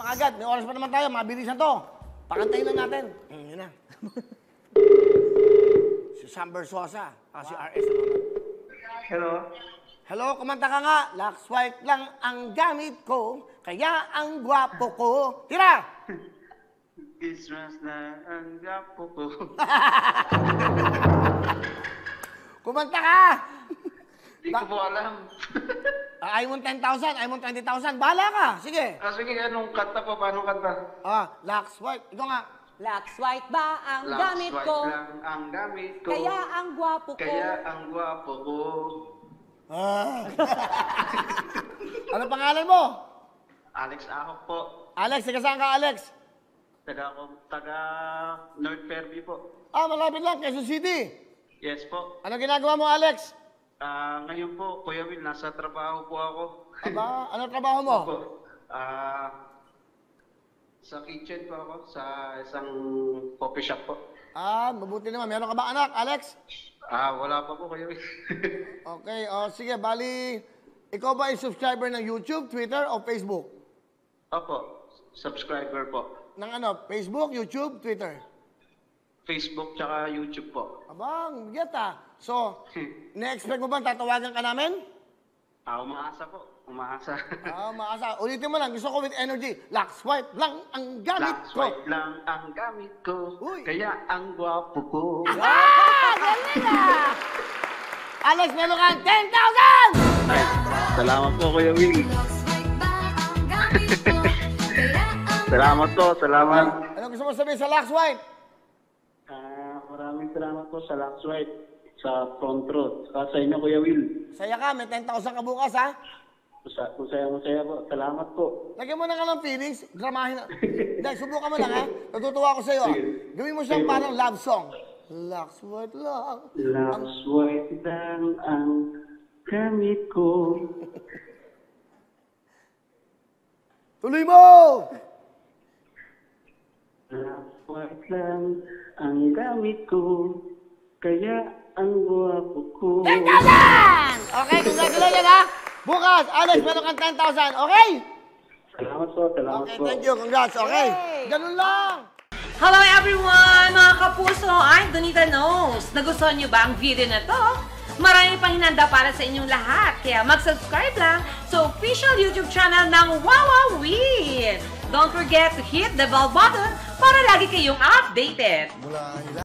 naman agad. May oras pa naman tayo. Mabilisan to. Pakantayin lang natin. Yun na. Si Sam Bersosa. Si RS. Hello? Hello, kumanta ka nga. Lux white lang ang gamit ko, kaya ang gwapo ko. Tira! Christmas na ang gapo ko. Kumanta ka! Hindi ko po alam. Ayaw mo 10,000, ayaw mo 20,000. Bahala ka. Sige. Sige, anong kanta po? Paano kanta? Lux white. Ikaw nga. Lux white ba ang gamit Lux ko? white lang ang gamit ko. Kaya ang gwapo ko. Kaya ang gwapo ko. Ano pangalan mo? Alex ako po. Alex, taga saan ka, Alex? Taga North Fairview po. Malapit lang, Quezon City. Yes po. Ano ginagawa mo, Alex? Ngayon po, Kuya Will, nasa trabaho po ako. Aba, ano trabaho mo? Opo. Sa kitchen po ako, sa isang coffee shop po. Mabuti naman. Meron ka ba anak, Alex? Wala pa po, Kuya Will. Okay, sige, bali, ikaw ba ay subscriber ng YouTube, Twitter, o Facebook? Opo, subscriber po. Ng ano, Facebook, YouTube, Twitter? Facebook tsaka YouTube po. Abang, bigat So, na-expect mo bang tatawagan ka namin? Umaasa po. Umaasa. Maasa. Ulitin mo lang, gusto ko with energy. Lux white lang ang gamit Lux ko. white lang ang gamit ko. Uy. Kaya ang gwapo ko. Galing Alex, meron kang 10,000! Salamat po, Kuya Will. Salamat po, salamat. Ano gusto mo sabihin sa Lux white? Maraming salamat po sa Lux White, sa front row, sa inyo, Kuya Will. Saya ka, may 10,000 ka bukas, ha? Masaya po. Salamat po. Lagyan mo na ka ng feelings, dramahin na. Dahil, subukan mo lang, ha? Natutuwa ako sa'yo, ha? Gawin mo siyang parang love song. Lux white lang. Lux white lang ang gamit ko. Tuloy mo! Lux white lang ang gamit ko. Kaya ang gwapo ko. 10,000! Okay, congratulations, ha? Bukas, Alex, meron kang 10,000, okay? Salamat po, salamat Okay, po. thank you, congrats, okay? Yay! Ganun lang! Hello everyone! Mga kapuso, I'm Donita Knows. Nagustuhan niyo ba ang video na to? Marami pang hinanda para sa inyong lahat. Kaya mag-subscribe lang sa official YouTube channel ng Wawa Win. Don't forget to hit the bell button para lagi kayong updated.